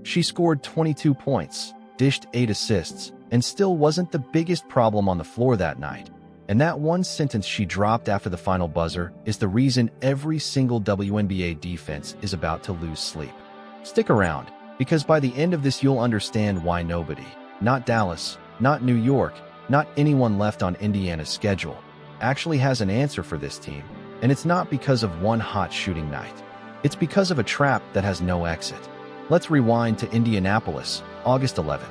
She scored 22 points, dished 8 assists, and still wasn't the biggest problem on the floor that night. And that one sentence she dropped after the final buzzer is the reason every single WNBA defense is about to lose sleep. Stick around, because by the end of this you'll understand why nobody, not Dallas, not New York, not anyone left on Indiana's schedule, actually has an answer for this team. And it's not because of one hot shooting night. It's because of a trap that has no exit. Let's rewind to Indianapolis, August 11th.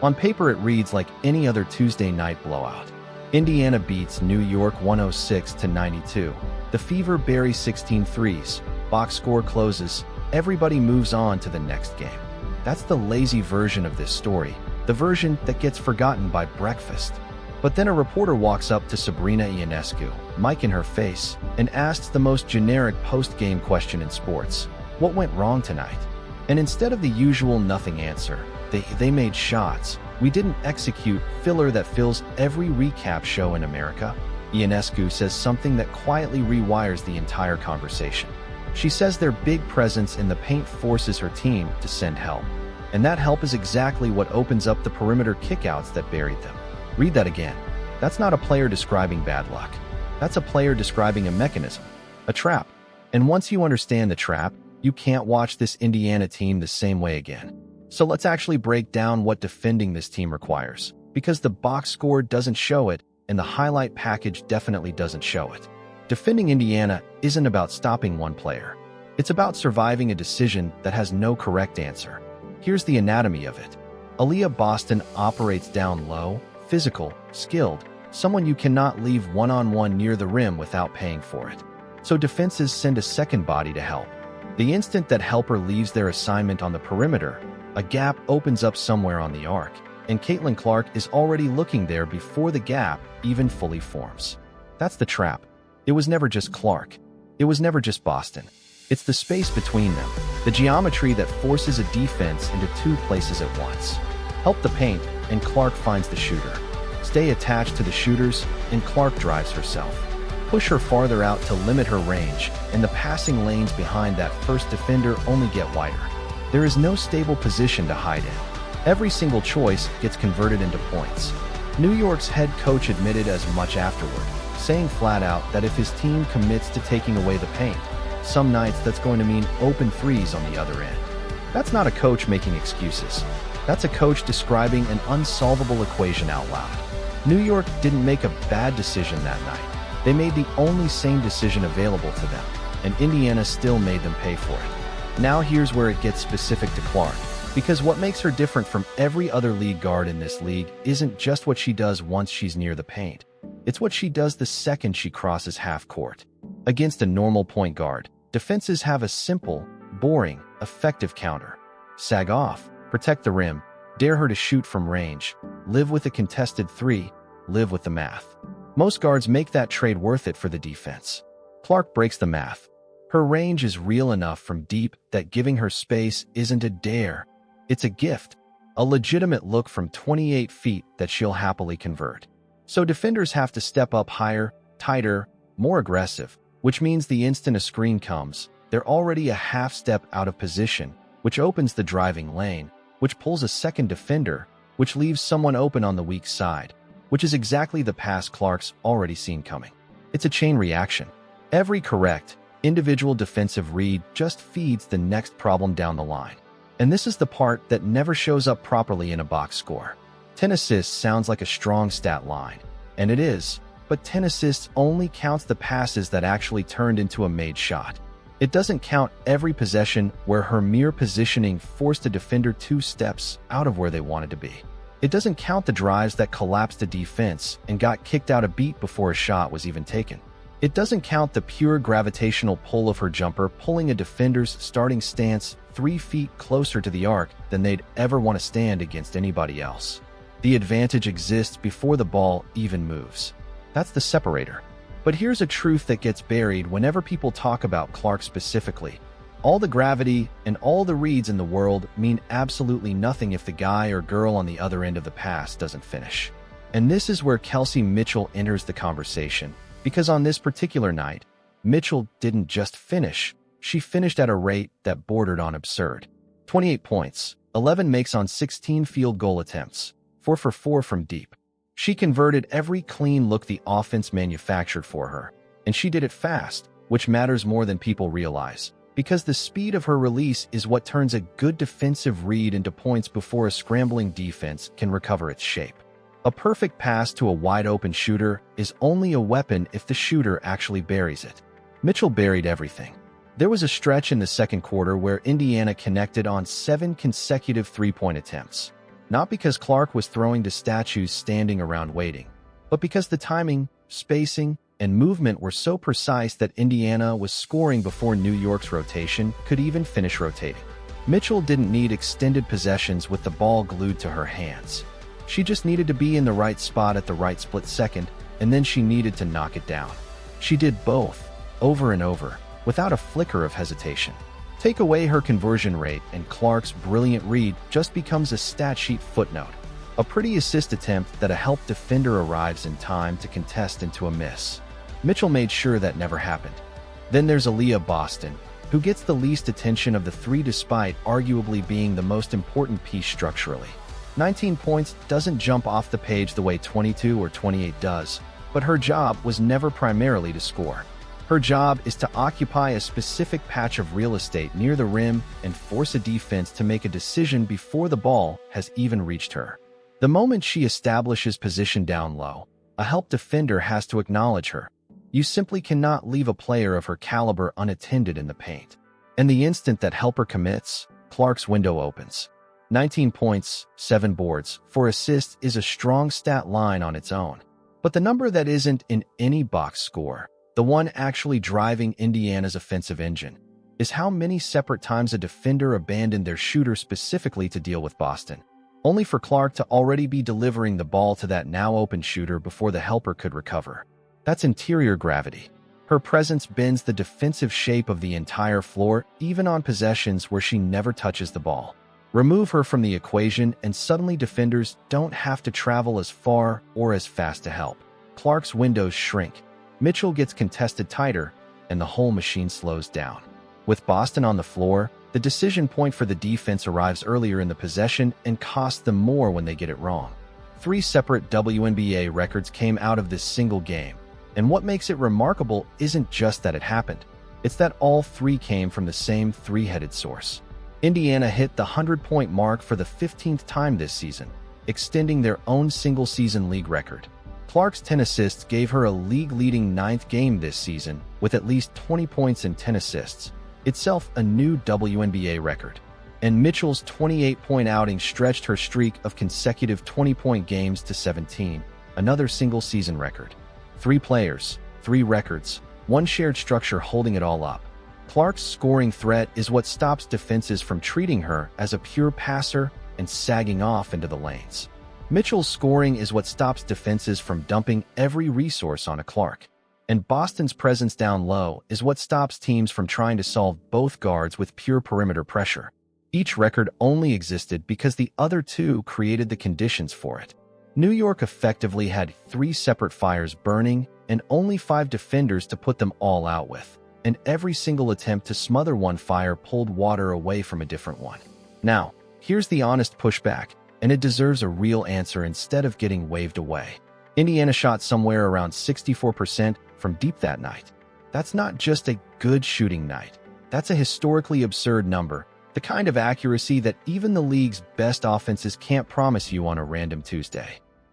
On paper it reads like any other Tuesday night blowout. Indiana beats New York 106-92. The Fever bury 16 threes. Box score closes. Everybody moves on to the next game. That's the lazy version of this story, the version that gets forgotten by breakfast. But then a reporter walks up to Sabrina Ionescu, mic in her face, and asks the most generic post-game question in sports. What went wrong tonight? And instead of the usual nothing answer, they made shots. We didn't execute filler that fills every recap show in America. Ionescu says something that quietly rewires the entire conversation. She says their big presence in the paint forces her team to send help. And that help is exactly what opens up the perimeter kickouts that buried them. Read that again. That's not a player describing bad luck. That's a player describing a mechanism, a trap. And once you understand the trap, you can't watch this Indiana team the same way again. So let's actually break down what defending this team requires, because the box score doesn't show it, and the highlight package definitely doesn't show it. Defending Indiana isn't about stopping one player. It's about surviving a decision that has no correct answer. Here's the anatomy of it. Aaliyah Boston operates down low, physical, skilled, someone you cannot leave one-on-one near the rim without paying for it. So defenses send a second body to help. The instant that helper leaves their assignment on the perimeter, a gap opens up somewhere on the arc, and Caitlin Clark is already looking there before the gap even fully forms. That's the trap. It was never just Clark. It was never just Boston. It's the space between them, the geometry that forces a defense into two places at once. Help the paint, and Clark finds the shooter. Stay attached to the shooters, and Clark drives herself. Push her farther out to limit her range, and the passing lanes behind that first defender only get wider. There is no stable position to hide in. Every single choice gets converted into points. New York's head coach admitted as much afterward, saying flat out that if his team commits to taking away the paint, some nights that's going to mean open threes on the other end. That's not a coach making excuses. That's a coach describing an unsolvable equation out loud. New York didn't make a bad decision that night. They made the only sane decision available to them, and Indiana still made them pay for it. Now here's where it gets specific to Clark, because what makes her different from every other lead guard in this league isn't just what she does once she's near the paint. It's what she does the second she crosses half court. Against a normal point guard, defenses have a simple, boring, effective counter. Sag off, protect the rim, dare her to shoot from range, live with a contested three, live with the math. Most guards make that trade worth it for the defense. Clark breaks the math. Her range is real enough from deep that giving her space isn't a dare. It's a gift, a legitimate look from 28 feet that she'll happily convert. So defenders have to step up higher, tighter, more aggressive, which means the instant a screen comes, they're already a half step out of position, which opens the driving lane, which pulls a second defender, which leaves someone open on the weak side, which is exactly the pass Clark's already seen coming. It's a chain reaction. Every correct, individual defensive read just feeds the next problem down the line. And this is the part that never shows up properly in a box score. 10 assists sounds like a strong stat line, and it is, but 10 assists only counts the passes that actually turned into a made shot. It doesn't count every possession where her mere positioning forced a defender 2 steps out of where they wanted to be. It doesn't count the drives that collapsed a defense and got kicked out a beat before a shot was even taken. It doesn't count the pure gravitational pull of her jumper pulling a defender's starting stance 3 feet closer to the arc than they'd ever want to stand against anybody else. The advantage exists before the ball even moves. That's the separator. But here's a truth that gets buried whenever people talk about Clark specifically. All the gravity and all the reads in the world mean absolutely nothing if the guy or girl on the other end of the pass doesn't finish. And this is where Kelsey Mitchell enters the conversation, because on this particular night, Mitchell didn't just finish, she finished at a rate that bordered on absurd. 28 points, 11 makes on 16 field goal attempts, 4 for 4 from deep. She converted every clean look the offense manufactured for her, and she did it fast, which matters more than people realize, because the speed of her release is what turns a good defensive read into points before a scrambling defense can recover its shape. A perfect pass to a wide-open shooter is only a weapon if the shooter actually buries it. Mitchell buried everything. There was a stretch in the second quarter where Indiana connected on 7 consecutive three-point attempts. Not because Clark was throwing to statues standing around waiting, but because the timing, spacing, and movement were so precise that Indiana was scoring before New York's rotation could even finish rotating. Mitchell didn't need extended possessions with the ball glued to her hands. She just needed to be in the right spot at the right split second, and then she needed to knock it down. She did both, over and over, without a flicker of hesitation. Take away her conversion rate, and Clark's brilliant read just becomes a stat sheet footnote. A pretty assist attempt that a help defender arrives in time to contest into a miss. Mitchell made sure that never happened. Then there's Aaliyah Boston, who gets the least attention of the three despite arguably being the most important piece structurally. 19 points doesn't jump off the page the way 22 or 28 does, but her job was never primarily to score. Her job is to occupy a specific patch of real estate near the rim and force a defense to make a decision before the ball has even reached her. The moment she establishes position down low, a help defender has to acknowledge her. You simply cannot leave a player of her caliber unattended in the paint. And the instant that helper commits, Clark's window opens. 19 points, 7 boards, 4 assists is a strong stat line on its own. But the number that isn't in any box score, the one actually driving Indiana's offensive engine, is how many separate times a defender abandoned their shooter specifically to deal with Boston, only for Clark to already be delivering the ball to that now open shooter before the helper could recover. That's interior gravity. Her presence bends the defensive shape of the entire floor, even on possessions where she never touches the ball. Remove her from the equation, and suddenly defenders don't have to travel as far or as fast to help. Clark's windows shrink. Mitchell gets contested tighter, and the whole machine slows down. With Boston on the floor, the decision point for the defense arrives earlier in the possession and costs them more when they get it wrong. 3 separate WNBA records came out of this single game. And what makes it remarkable isn't just that it happened. It's that all 3 came from the same three-headed source. Indiana hit the 100-point mark for the 15th time this season, extending their own single-season league record. Clark's 10 assists gave her a league-leading 9th game this season, with at least 20 points and 10 assists, itself a new WNBA record. And Mitchell's 28-point outing stretched her streak of consecutive 20-point games to 17, another single-season record. 3 players, 3 records, 1 shared structure holding it all up. Clark's scoring threat is what stops defenses from treating her as a pure passer and sagging off into the lanes. Mitchell's scoring is what stops defenses from dumping every resource on a Clark. And Boston's presence down low is what stops teams from trying to solve both guards with pure perimeter pressure. Each record only existed because the other 2 created the conditions for it. New York effectively had 3 separate fires burning and only 5 defenders to put them all out with, and every single attempt to smother one fire pulled water away from a different one. Now, here's the honest pushback, and it deserves a real answer instead of getting waved away. Indiana shot somewhere around 64% from deep that night. That's not just a good shooting night. That's a historically absurd number, the kind of accuracy that even the league's best offenses can't promise you on a random Tuesday.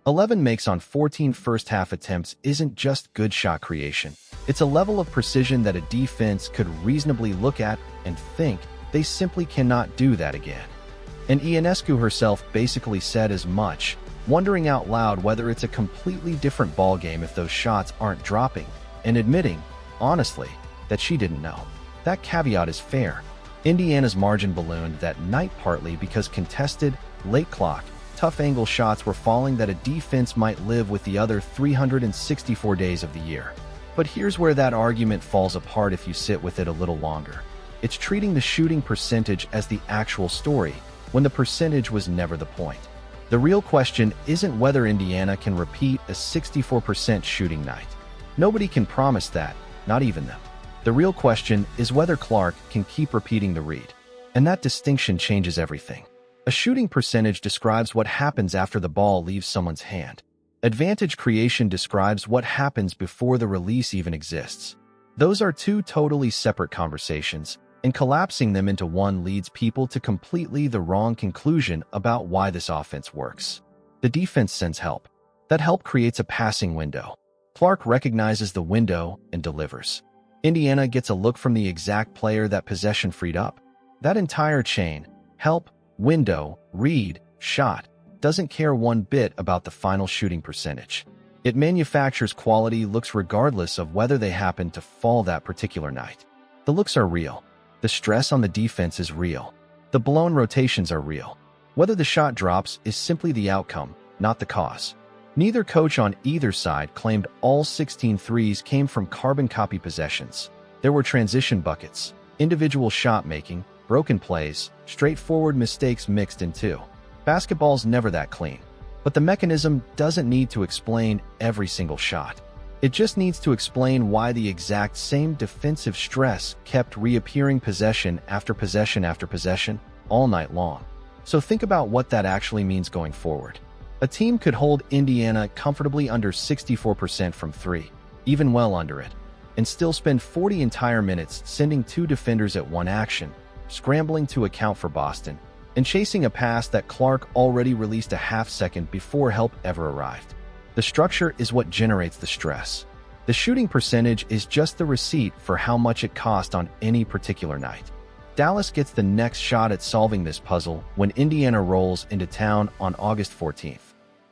11 makes on 14 first-half attempts isn't just good shot creation. It's a level of precision that a defense could reasonably look at and think they simply cannot do that again. And Ionescu herself basically said as much, wondering out loud whether it's a completely different ballgame if those shots aren't dropping, and admitting, honestly, that she didn't know. That caveat is fair. Indiana's margin ballooned that night partly because contested, late clock, tough angle shots were falling that a defense might live with the other 364 days of the year. But here's where that argument falls apart if you sit with it a little longer. It's treating the shooting percentage as the actual story, when the percentage was never the point. The real question isn't whether Indiana can repeat a 64% shooting night. Nobody can promise that, not even them. The real question is whether Clark can keep repeating the read. And that distinction changes everything. A shooting percentage describes what happens after the ball leaves someone's hand. Advantage creation describes what happens before the release even exists. Those are two totally separate conversations, and collapsing them into one leads people to completely the wrong conclusion about why this offense works. The defense sends help. That help creates a passing window. Clark recognizes the window and delivers. Indiana gets a look from the exact player that possession freed up. That entire chain, help, window, read, shot, doesn't care one bit about the final shooting percentage. It manufactures quality looks regardless of whether they happen to fall that particular night. The looks are real. The stress on the defense is real. The blown rotations are real. Whether the shot drops is simply the outcome, not the cause. Neither coach on either side claimed all 16 threes came from carbon copy possessions. There were transition buckets, individual shot making, broken plays, straightforward mistakes mixed in too. Basketball's never that clean. But the mechanism doesn't need to explain every single shot. It just needs to explain why the exact same defensive stress kept reappearing possession after possession after possession all night long. So think about what that actually means going forward. A team could hold Indiana comfortably under 64% from three, even well under it, and still spend 40 entire minutes sending two defenders at one action, scrambling to account for Boston, and chasing a pass that Clark already released a half-second before help ever arrived. The structure is what generates the stress. The shooting percentage is just the receipt for how much it cost on any particular night. Dallas gets the next shot at solving this puzzle when Indiana rolls into town on August 14th.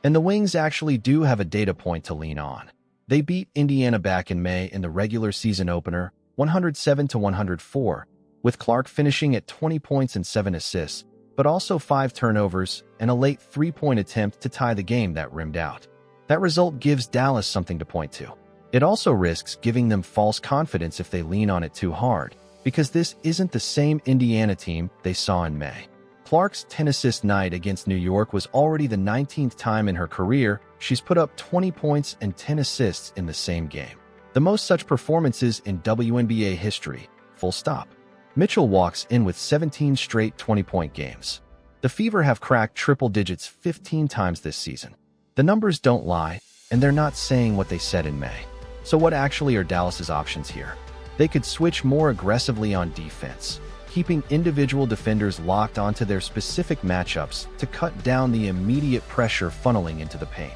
And the Wings actually do have a data point to lean on. They beat Indiana back in May in the regular season opener, 107-104, with Clark finishing at 20 points and 7 assists, but also 5 turnovers and a late three-point attempt to tie the game that rimmed out. That result gives Dallas something to point to. It also risks giving them false confidence if they lean on it too hard, because this isn't the same Indiana team they saw in May. Clark's 10-assist night against New York was already the 19th time in her career she's put up 20 points and 10 assists in the same game. The most such performances in WNBA history, full stop. Mitchell walks in with 17 straight 20-point games. The Fever have cracked triple digits 15 times this season. The numbers don't lie, and they're not saying what they said in May. So what actually are Dallas's options here? They could switch more aggressively on defense, keeping individual defenders locked onto their specific matchups to cut down the immediate pressure funneling into the paint.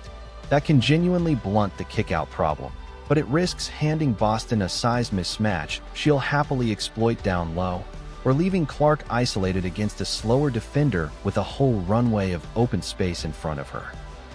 That can genuinely blunt the kickout problem, but it risks handing Boston a size mismatch she'll happily exploit down low, or leaving Clark isolated against a slower defender with a whole runway of open space in front of her.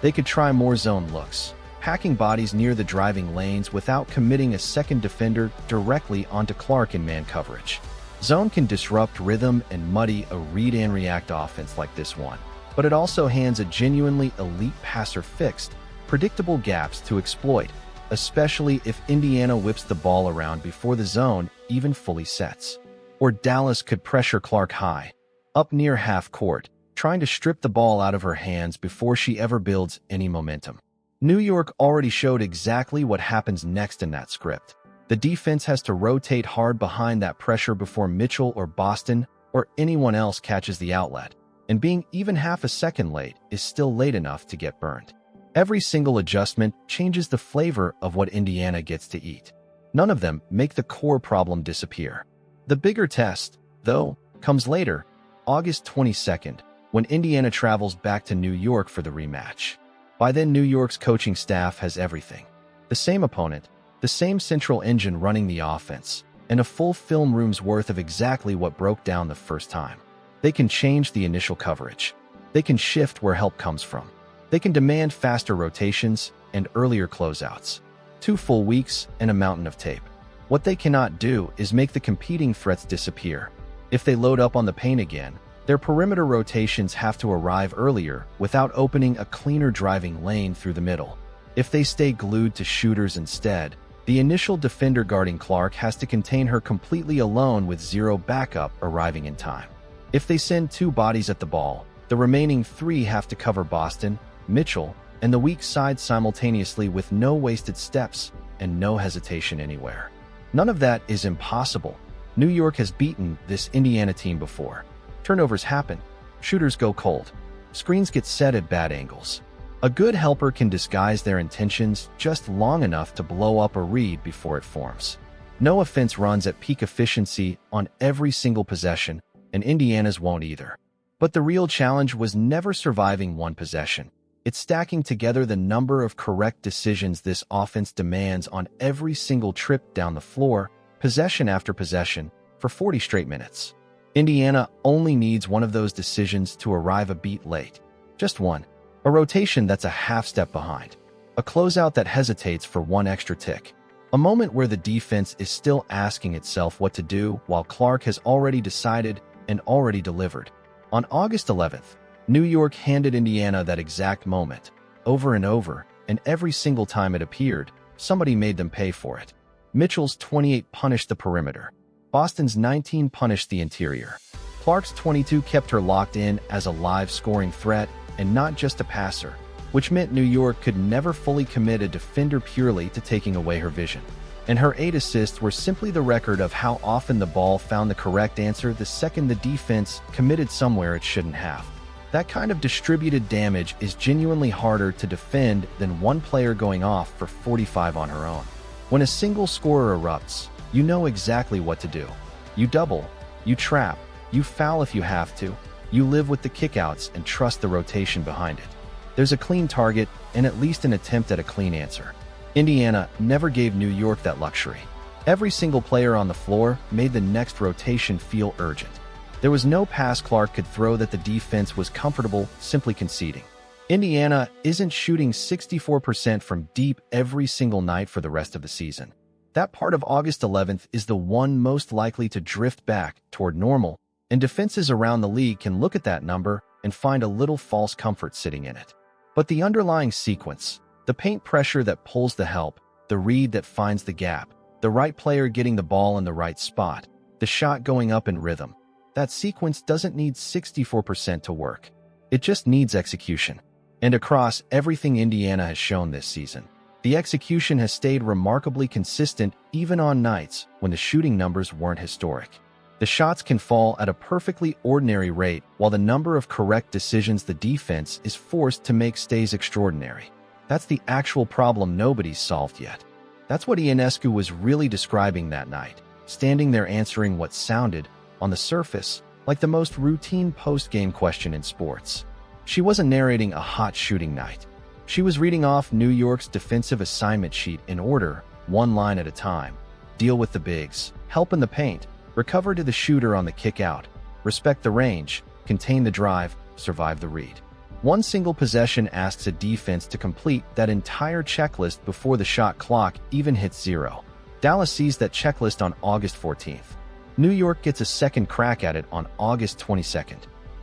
They could try more zone looks, packing bodies near the driving lanes without committing a second defender directly onto Clark in man coverage. Zone can disrupt rhythm and muddy a read-and-react offense like this one, but it also hands a genuinely elite passer fixed, predictable gaps to exploit, especially if Indiana whips the ball around before the zone even fully sets. Or Dallas could pressure Clark high, up near half court, trying to strip the ball out of her hands before she ever builds any momentum. New York already showed exactly what happens next in that script. The defense has to rotate hard behind that pressure before Mitchell or Boston or anyone else catches the outlet, and being even half a second late is still late enough to get burned. Every single adjustment changes the flavor of what Indiana gets to eat. None of them make the core problem disappear. The bigger test, though, comes later, August 22nd, when Indiana travels back to New York for the rematch. By then, New York's coaching staff has everything. The same opponent, the same central engine running the offense, and a full film room's worth of exactly what broke down the first time. They can change the initial coverage. They can shift where help comes from. They can demand faster rotations and earlier closeouts. 2 full weeks and a mountain of tape. What they cannot do is make the competing threats disappear. If they load up on the paint again, their perimeter rotations have to arrive earlier without opening a cleaner driving lane through the middle. If they stay glued to shooters instead, the initial defender guarding Clark has to contain her completely alone with zero backup arriving in time. If they send 2 bodies at the ball, the remaining 3 have to cover Boston, Mitchell, and the weak side simultaneously with no wasted steps and no hesitation anywhere. None of that is impossible. New York has beaten this Indiana team before. Turnovers happen. Shooters go cold. Screens get set at bad angles. A good helper can disguise their intentions just long enough to blow up a read before it forms. No offense runs at peak efficiency on every single possession, and Indiana's won't either. But the real challenge was never surviving one possession. It's stacking together the number of correct decisions this offense demands on every single trip down the floor, possession after possession, for 40 straight minutes. Indiana only needs one of those decisions to arrive a beat late. Just one. A rotation that's a half step behind. A closeout that hesitates for one extra tick. A moment where the defense is still asking itself what to do while Clark has already decided and already delivered. On August 11th, New York handed Indiana that exact moment, over and over, and every single time it appeared, somebody made them pay for it. Mitchell's 28 punished the perimeter. Boston's 19 punished the interior. Clark's 22 kept her locked in as a live scoring threat and not just a passer, which meant New York could never fully commit a defender purely to taking away her vision. And her 8 assists were simply the record of how often the ball found the correct answer the second the defense committed somewhere it shouldn't have. That kind of distributed damage is genuinely harder to defend than one player going off for 45 on her own. When a single scorer erupts, you know exactly what to do. You double, you trap, you foul if you have to, you live with the kickouts and trust the rotation behind it. There's a clean target and at least an attempt at a clean answer. Indiana never gave New York that luxury. Every single player on the floor made the next rotation feel urgent. There was no pass Clark could throw that the defense was comfortable simply conceding. Indiana isn't shooting 64% from deep every single night for the rest of the season. That part of August 11th is the one most likely to drift back toward normal, and defenses around the league can look at that number and find a little false comfort sitting in it. But the underlying sequence, the paint pressure that pulls the help, the read that finds the gap, the right player getting the ball in the right spot, the shot going up in rhythm, that sequence doesn't need 64% to work. It just needs execution. And across everything Indiana has shown this season, the execution has stayed remarkably consistent even on nights when the shooting numbers weren't historic. The shots can fall at a perfectly ordinary rate while the number of correct decisions the defense is forced to make stays extraordinary. That's the actual problem nobody's solved yet. That's what Ionescu was really describing that night, standing there answering what sounded, on the surface, like the most routine post-game question in sports. She wasn't narrating a hot shooting night. She was reading off New York's defensive assignment sheet in order, one line at a time. Deal with the bigs, help in the paint, recover to the shooter on the kick-out, respect the range, contain the drive, survive the read. One single possession asks a defense to complete that entire checklist before the shot clock even hits 0. Dallas sees that checklist on August 14th. New York gets a second crack at it on August 22nd.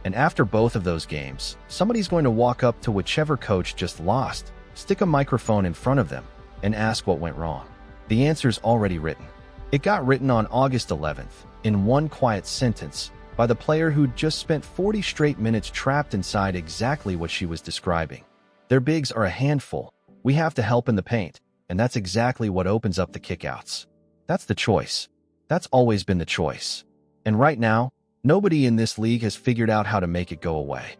And after both of those games, somebody's going to walk up to whichever coach just lost, stick a microphone in front of them, and ask what went wrong. The answer's already written. It got written on August 11th, in one quiet sentence, by the player who'd just spent 40 straight minutes trapped inside exactly what she was describing. Their bigs are a handful. We have to help in the paint, and that's exactly what opens up the kickouts. That's the choice. That's always been the choice. And right now, nobody in this league has figured out how to make it go away.